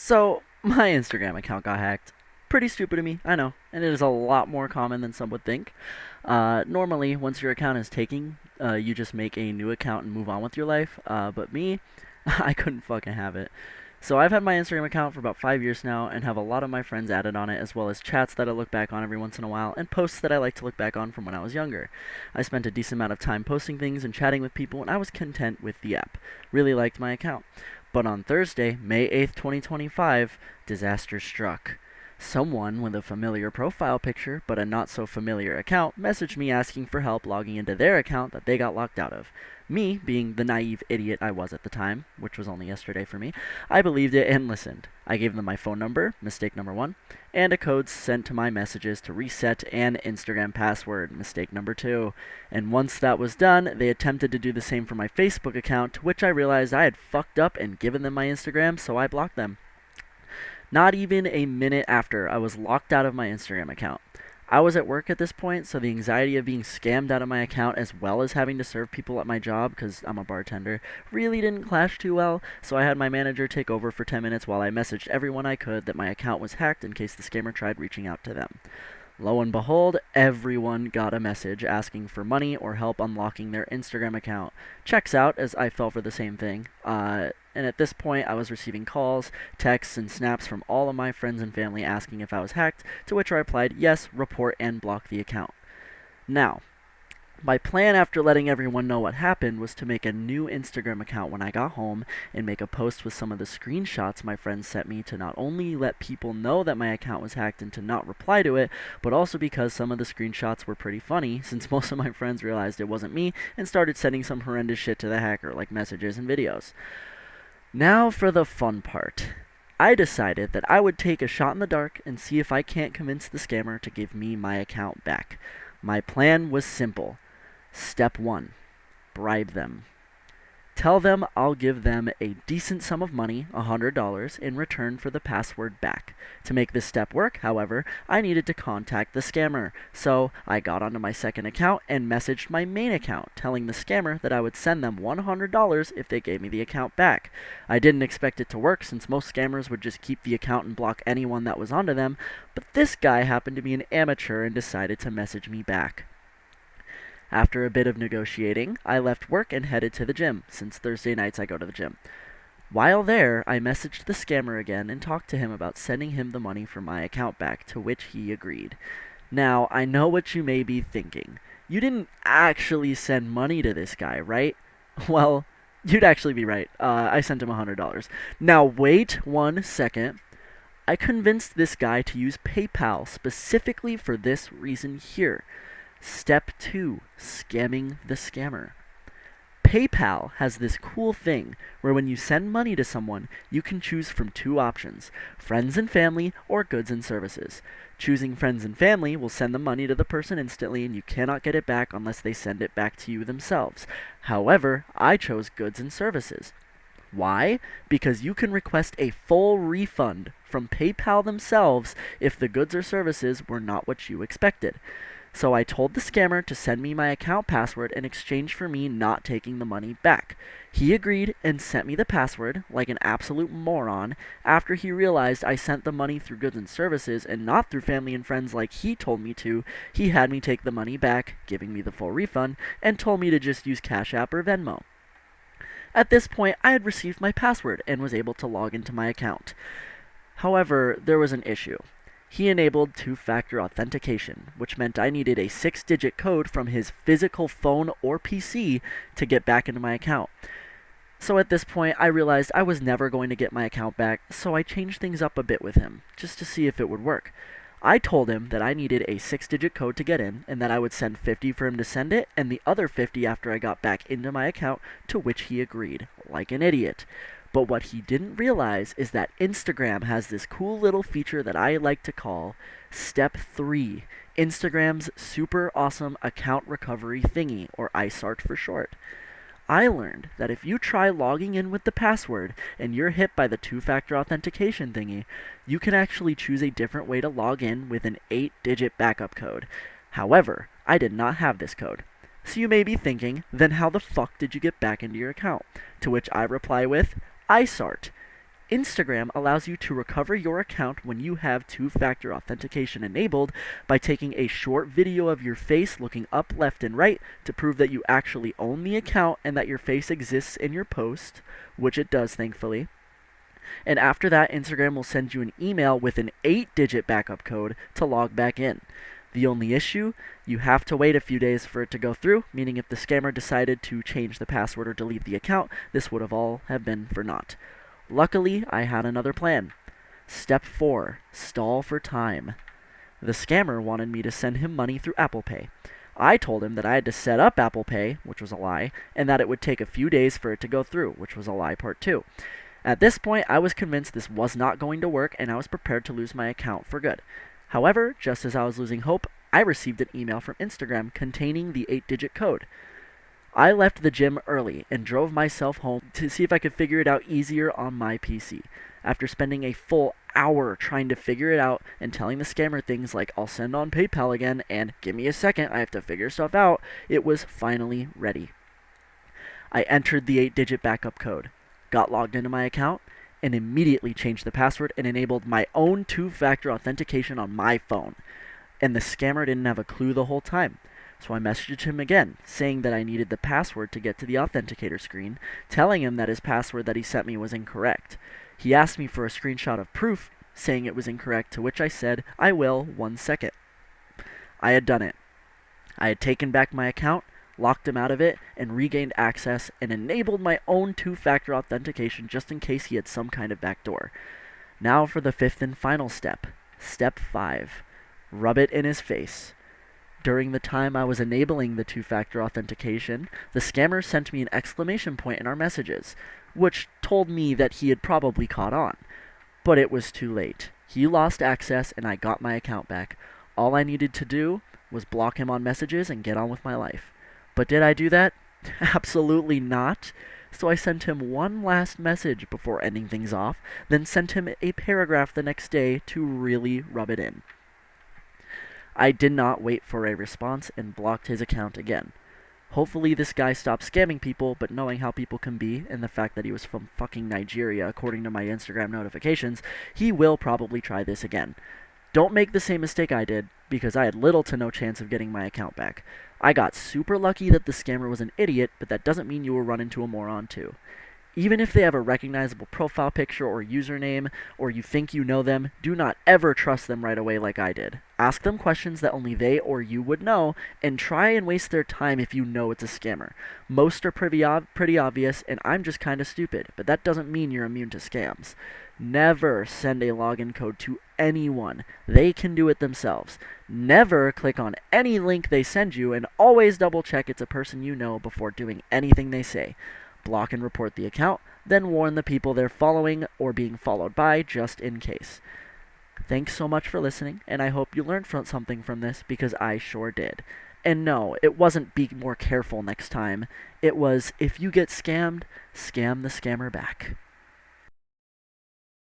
So, my Instagram account got hacked. Pretty stupid of me, I know, and it is a lot more common than some would think. Normally, once your account is taken, you just make a new account and move on with your life. But me, I couldn't fucking have it. So I've had my Instagram account for about 5 years now and have a lot of my friends added on it, as well as chats that I look back on every once in a while and posts that I like to look back on from when I was younger. I spent a decent amount of time posting things and chatting with people, and I was content with the app. Really liked my account. But on Thursday, May 8th, 2025, disaster struck. Someone with a familiar profile picture but a not so familiar account messaged me asking for help logging into their account that they got locked out of. Me, being the naive idiot I was at the time, which was only yesterday for me, I believed it and listened. I gave them my phone number, mistake number one, and a code sent to my messages to reset an Instagram password, mistake number two. And once that was done, they attempted to do the same for my Facebook account, to which I realized I had fucked up and given them my Instagram, so I blocked them. Not even a minute after, I was locked out of my Instagram account. I was at work at this point, so the anxiety of being scammed out of my account as well as having to serve people at my job, because I'm a bartender, really didn't clash too well, so I had my manager take over for 10 minutes while I messaged everyone I could that my account was hacked in case the scammer tried reaching out to them. Lo and behold, everyone got a message asking for money or help unlocking their Instagram account. Checks out, as I fell for the same thing. And at this point, I was receiving calls, texts, and snaps from all of my friends and family asking if I was hacked, to which I replied, yes, report and block the account. Now, my plan after letting everyone know what happened was to make a new Instagram account when I got home and make a post with some of the screenshots my friends sent me to not only let people know that my account was hacked and to not reply to it, but also because some of the screenshots were pretty funny since most of my friends realized it wasn't me and started sending some horrendous shit to the hacker like messages and videos. Now for the fun part. I decided that I would take a shot in the dark and see if I can't convince the scammer to give me my account back. My plan was simple. Step 1. Bribe them. Tell them I'll give them a decent sum of money, $100, in return for the password back. To make this step work, however, I needed to contact the scammer, so I got onto my second account and messaged my main account, telling the scammer that I would send them $100 if they gave me the account back. I didn't expect it to work since most scammers would just keep the account and block anyone that was onto them, but this guy happened to be an amateur and decided to message me back. After a bit of negotiating, I left work and headed to the gym, since Thursday nights I go to the gym. While there, I messaged the scammer again and talked to him about sending him the money for my account back, to which he agreed. Now, I know what you may be thinking. You didn't actually send money to this guy, right? Well, you'd actually be right. I sent him $100. Now, wait 1 second. I convinced this guy to use PayPal specifically for this reason here. Step 2. Scamming the scammer. PayPal has this cool thing where when you send money to someone, you can choose from two options, friends and family or goods and services. Choosing friends and family will send the money to the person instantly and you cannot get it back unless they send it back to you themselves. However, I chose goods and services. Why? Because you can request a full refund from PayPal themselves if the goods or services were not what you expected. So I told the scammer to send me my account password in exchange for me not taking the money back. He agreed and sent me the password, like an absolute moron, after he realized I sent the money through goods and services and not through family and friends like he told me to. He had me take the money back, giving me the full refund, and told me to just use Cash App or Venmo. At this point, I had received my password and was able to log into my account. However, there was an issue. He enabled two-factor authentication, which meant I needed a 6-digit code from his physical phone or PC to get back into my account. So at this point, I realized I was never going to get my account back, so I changed things up a bit with him, just to see if it would work. I told him that I needed a 6-digit code to get in, and that I would send 50 for him to send it, and the other 50 after I got back into my account, to which he agreed, like an idiot. But what he didn't realize is that Instagram has this cool little feature that I like to call Step 3, Instagram's super awesome account recovery thingy, or ISART for short. I learned that if you try logging in with the password and you're hit by the two-factor authentication thingy, you can actually choose a different way to log in with an 8-digit backup code. However, I did not have this code. So you may be thinking, then how the fuck did you get back into your account? To which I reply with, ISART. Instagram allows you to recover your account when you have two-factor authentication enabled by taking a short video of your face looking up, left, and right to prove that you actually own the account and that your face exists in your post, which it does, thankfully. And after that, Instagram will send you an email with an 8-digit backup code to log back in. The only issue, you have to wait a few days for it to go through, meaning if the scammer decided to change the password or delete the account, this would have all have been for naught. Luckily, I had another plan. Step 4. Stall for time. The scammer wanted me to send him money through Apple Pay. I told him that I had to set up Apple Pay, which was a lie, and that it would take a few days for it to go through, which was a lie part 2. At this point, I was convinced this was not going to work, and I was prepared to lose my account for good. However, just as I was losing hope, I received an email from Instagram containing the 8-digit code. I left the gym early and drove myself home to see if I could figure it out easier on my PC. After spending a full hour trying to figure it out and telling the scammer things like, I'll send on PayPal again and give me a second, I have to figure stuff out, it was finally ready. I entered the 8-digit backup code, got logged into my account, and immediately changed the password and enabled my own two-factor authentication on my phone. And the scammer didn't have a clue the whole time. So I messaged him again, saying that I needed the password to get to the authenticator screen, telling him that his password that he sent me was incorrect. He asked me for a screenshot of proof, saying it was incorrect, to which I said, I will, 1 second. I had done it. I had taken back my account, locked him out of it, and regained access, and enabled my own two-factor authentication just in case he had some kind of backdoor. Now for the 5th and final step. Step 5. Rub it in his face. During the time I was enabling the two-factor authentication, the scammer sent me an exclamation point in our messages, which told me that he had probably caught on. But it was too late. He lost access, and I got my account back. All I needed to do was block him on messages and get on with my life. But did I do that? Absolutely not. So I sent him one last message before ending things off, then sent him a paragraph the next day to really rub it in. I did not wait for a response and blocked his account again. Hopefully this guy stopped scamming people, but knowing how people can be, and the fact that he was from fucking Nigeria according to my Instagram notifications, he will probably try this again. Don't make the same mistake I did, because I had little to no chance of getting my account back. I got super lucky that the scammer was an idiot, but that doesn't mean you will run into a moron too. Even if they have a recognizable profile picture or username, or you think you know them, do not ever trust them right away like I did. Ask them questions that only they or you would know, and try and waste their time if you know it's a scammer. Most are pretty obvious, and I'm just kinda stupid, but that doesn't mean you're immune to scams. Never send a login code to anyone. They can do it themselves. Never click on any link they send you, and always double check it's a person you know before doing anything they say. Block and report the account, then warn the people they're following or being followed by just in case. Thanks so much for listening, and I hope you learned something from this, because I sure did. And no, it wasn't be more careful next time. It was, if you get scammed, scam the scammer back.